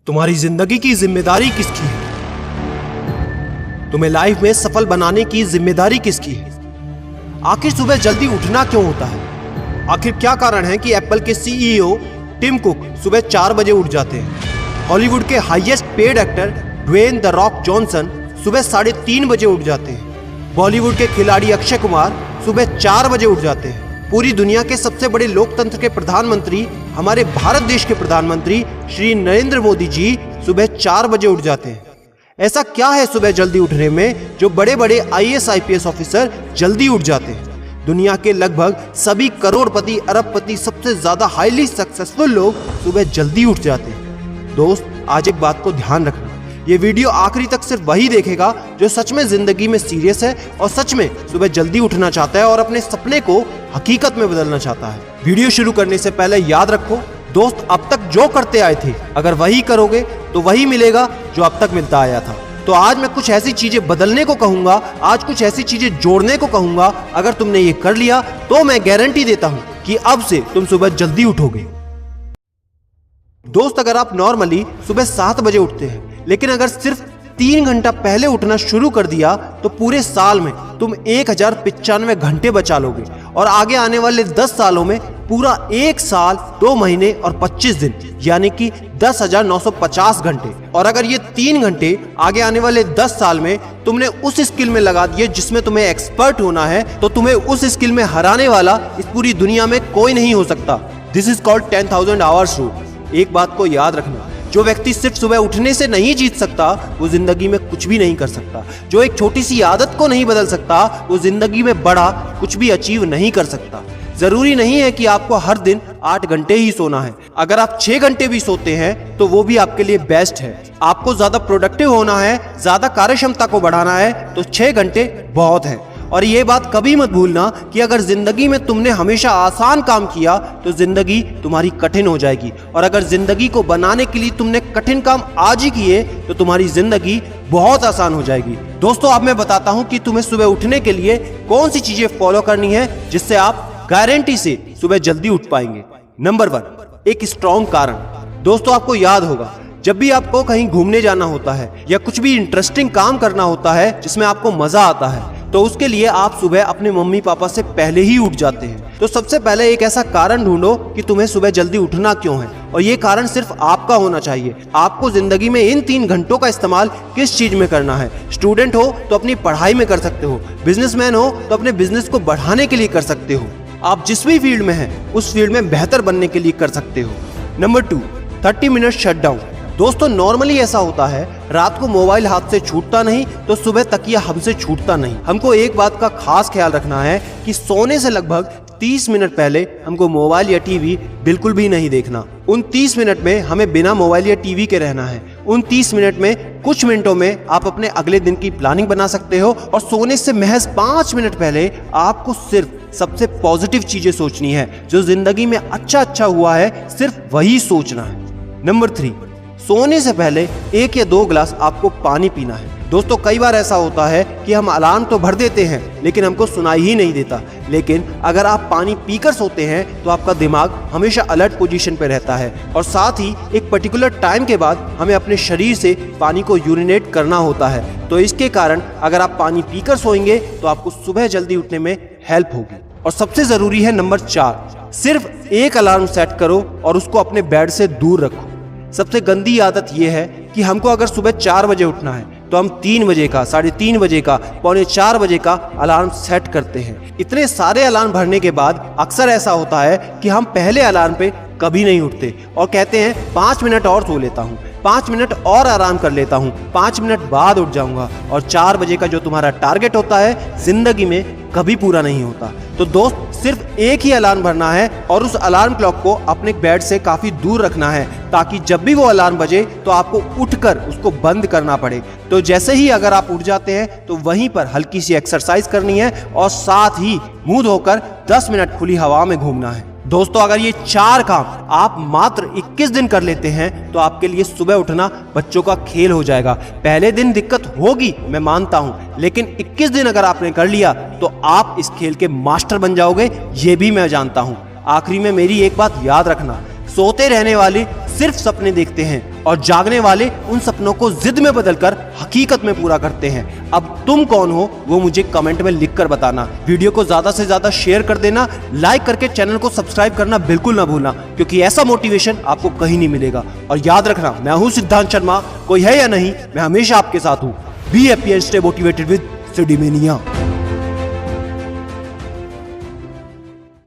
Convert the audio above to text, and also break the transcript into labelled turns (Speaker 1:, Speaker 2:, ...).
Speaker 1: तुम्हारी जिंदगी की जिम्मेदारी किसकी है? तुम्हें लाइफ में सफल बनाने की जिम्मेदारी किसकी है? आखिर सुबह जल्दी उठना क्यों होता है? आखिर क्या कारण है कि एप्पल के सीईओ टिम कुक सुबह 4 बजे उठ जाते हैं? हॉलीवुड के highest paid actor Dwayne the Rock Johnson सुबह 3:30 बजे उठ जाते हैं। बॉलीवुड के खिलाड़ी अक्षय कुमार सुबह 4 बजे उठ जाते हैं। पूरी दुनिया के सबसे बड़े लोकतंत्र के प्रधानमंत्री, हमारे भारत देश के प्रधानमंत्री श्री नरेंद्र मोदी जी सुबह 4 बजे उठ जाते हैं। ऐसा क्या है सुबह जल्दी उठने में जो बड़े बड़े आईएएस आईपीएस ऑफिसर जल्दी उठ जाते हैं? दुनिया के लगभग सभी करोड़पति, अरबपति, सबसे ज्यादा हाईली सक्सेसफुल लोग सुबह जल्दी उठ जाते हैं। दोस्त, आज एक बात को ध्यान रखना, ये वीडियो आखिरी तक सिर्फ वही देखेगा जो सच में जिंदगी में सीरियस है और सच में सुबह जल्दी उठना चाहता है और अपने सपने को हकीकत में बदलना चाहता है। वीडियो शुरू करने से पहले याद रखो दोस्त, अब तक जो करते आए थे अगर वही करोगे तो वही मिलेगा जो अब तक मिलता आया था। तो आज मैं कुछ ऐसी चीजें बदलने को कहूंगा, आज कुछ ऐसी चीजें जोड़ने को कहूंगा। अगर तुमने ये कर लिया तो मैं गारंटी देता हूं कि अब से तुम सुबह जल्दी उठोगे। दोस्त, अगर आप नॉर्मली सुबह 7 बजे उठते हैं लेकिन अगर सिर्फ 3 घंटा पहले उठना शुरू कर दिया तो पूरे साल में तुम 1095 घंटे बचा लोगे और आगे आने वाले 10 सालों में पूरा 1 साल 2 महीने और 25 दिन यानी कि 10,950 घंटे। और अगर ये 3 घंटे आगे आने वाले 10 साल में तुमने उस स्किल में लगा दिए जिसमें तुम्हें एक्सपर्ट होना है तो तुम्हें उस स्किल में हराने वाला इस पूरी दुनिया में कोई नहीं हो सकता। This is called 10,000 hours rule. एक बात को याद रखना, जो व्यक्ति सिर्फ सुबह उठने से नहीं जीत सकता वो जिंदगी में कुछ भी नहीं कर सकता। जो एक छोटी सी आदत को नहीं बदल सकता वो जिंदगी में बड़ा कुछ भी अचीव नहीं कर सकता। जरूरी नहीं है कि आपको हर दिन 8 घंटे ही सोना है। अगर आप 6 घंटे भी सोते हैं तो वो भी आपके लिए बेस्ट है। आपको ज्यादा प्रोडक्टिव होना है, ज्यादा कार्यक्षमता को बढ़ाना है तो 6 घंटे बहुत है। और ये बात कभी मत भूलना कि अगर जिंदगी में तुमने हमेशा आसान काम किया तो जिंदगी तुम्हारी कठिन हो जाएगी और अगर जिंदगी को बनाने के लिए तुमने कठिन काम आज ही किए तो तुम्हारी जिंदगी बहुत आसान हो जाएगी। दोस्तों, अब मैं बताता हूं कि तुम्हें सुबह उठने के लिए कौन सी चीजें फॉलो करनी है जिससे आप गारंटी से सुबह जल्दी उठ पाएंगे। नंबर 1, एक स्ट्रॉन्ग कारण। दोस्तों, आपको याद होगा जब भी आपको कहीं घूमने जाना होता है या कुछ भी इंटरेस्टिंग काम करना होता है जिसमें आपको मजा आता है तो उसके लिए आप सुबह अपने मम्मी पापा से पहले ही उठ जाते हैं। तो सबसे पहले एक ऐसा कारण ढूंढो कि तुम्हें सुबह जल्दी उठना क्यों है और ये कारण सिर्फ आपका होना चाहिए। आपको जिंदगी में इन 3 घंटों का इस्तेमाल किस चीज में करना है? स्टूडेंट हो तो अपनी पढ़ाई में कर सकते हो, बिजनेसमैन हो तो अपने बिजनेस को बढ़ाने के लिए कर सकते हो, आप जिस भी फील्ड में हैं उस फील्ड में बेहतर बनने के लिए कर सकते हो। Number 2, 30 minute shutdown. दोस्तों, नॉर्मली ऐसा होता है रात को मोबाइल हाथ से छूटता नहीं तो सुबह तकिया हमसे छूटता नहीं। हमको एक बात का खास ख्याल रखना है कि सोने से लगभग 30 मिनट पहले हमको मोबाइल या टीवी बिल्कुल भी नहीं देखना। उन 30 मिनट में हमें बिना मोबाइल या टीवी के रहना है। उन 30 मिनट में कुछ मिनटों में आप अपने अगले दिन की प्लानिंग बना सकते हो और सोने से महज 5 मिनट पहले आपको सिर्फ सबसे पॉजिटिव चीजें सोचनी है। जो जिंदगी में अच्छा हुआ है सिर्फ वही सोचना है। नंबर 3, सोने से पहले 1 या 2 गिलास आपको पानी पीना है। दोस्तों, कई बार ऐसा होता है कि हम अलार्म तो भर देते हैं लेकिन हमको सुनाई ही नहीं देता। लेकिन अगर आप पानी पीकर सोते हैं तो आपका दिमाग हमेशा अलर्ट पोजीशन पे रहता है और साथ ही एक पर्टिकुलर टाइम के बाद हमें अपने शरीर से पानी को यूरिनेट करना होता है। तो इसके कारण अगर आप पानी पीकर सोएंगे तो आपको सुबह जल्दी उठने में हेल्प होगी। और सबसे जरूरी है नंबर 4, सिर्फ एक अलार्म सेट करो और उसको अपने बेड से दूर रखो। सबसे गंदी आदत यह है कि हमको अगर सुबह 4 बजे उठना है तो हम 3 बजे का, 3:30 बजे का, 3:45 बजे का अलार्म सेट करते हैं। इतने सारे अलार्म भरने के बाद अक्सर ऐसा होता है कि हम पहले अलार्म पे कभी नहीं उठते और कहते हैं 5 मिनट और सो लेता हूँ, 5 मिनट और आराम कर लेता हूँ, 5 मिनट बाद उठ जाऊंगा। और 4 बजे का जो तुम्हारा टारगेट होता है जिंदगी में कभी पूरा नहीं होता। तो दोस्त, सिर्फ एक ही अलार्म भरना है और उस अलार्म क्लॉक को अपने बेड से काफी दूर रखना है ताकि जब भी वो अलार्म बजे तो आपको उठकर उसको बंद करना पड़े। तो जैसे ही अगर आप उठ जाते हैं तो वहीं पर हल्की सी एक्सरसाइज करनी है और साथ ही मुंह धोकर 10 मिनट खुली हवा में घूमना है। दोस्तों, अगर ये 4 काम आप मात्र 21 दिन कर लेते हैं तो आपके लिए सुबह उठना बच्चों का खेल हो जाएगा। पहले दिन दिक्कत होगी, मैं मानता हूं, लेकिन 21 दिन अगर आपने कर लिया तो आप इस खेल के मास्टर बन जाओगे, ये भी मैं जानता हूं। आखिरी में मेरी एक बात याद रखना, सोते रहने वाले सिर्फ सपने देखते हैं और जागने वाले उन सपनों को जिद में बदलकर हकीकत में पूरा करते हैं। अब तुम कौन हो वो मुझे कमेंट में लिखकर बताना। वीडियो को ज्यादा से ज्यादा शेयर कर देना, लाइक करके चैनल को सब्सक्राइब करना बिल्कुल ना भूलना, क्योंकि ऐसा मोटिवेशन आपको कहीं नहीं मिलेगा। और याद रखना, मैं हूं सिद्धांत शर्मा, कोई है या नहीं, मैं हमेशा आपके साथ हूं। Be happy and stay motivated with सिडीमेनिया।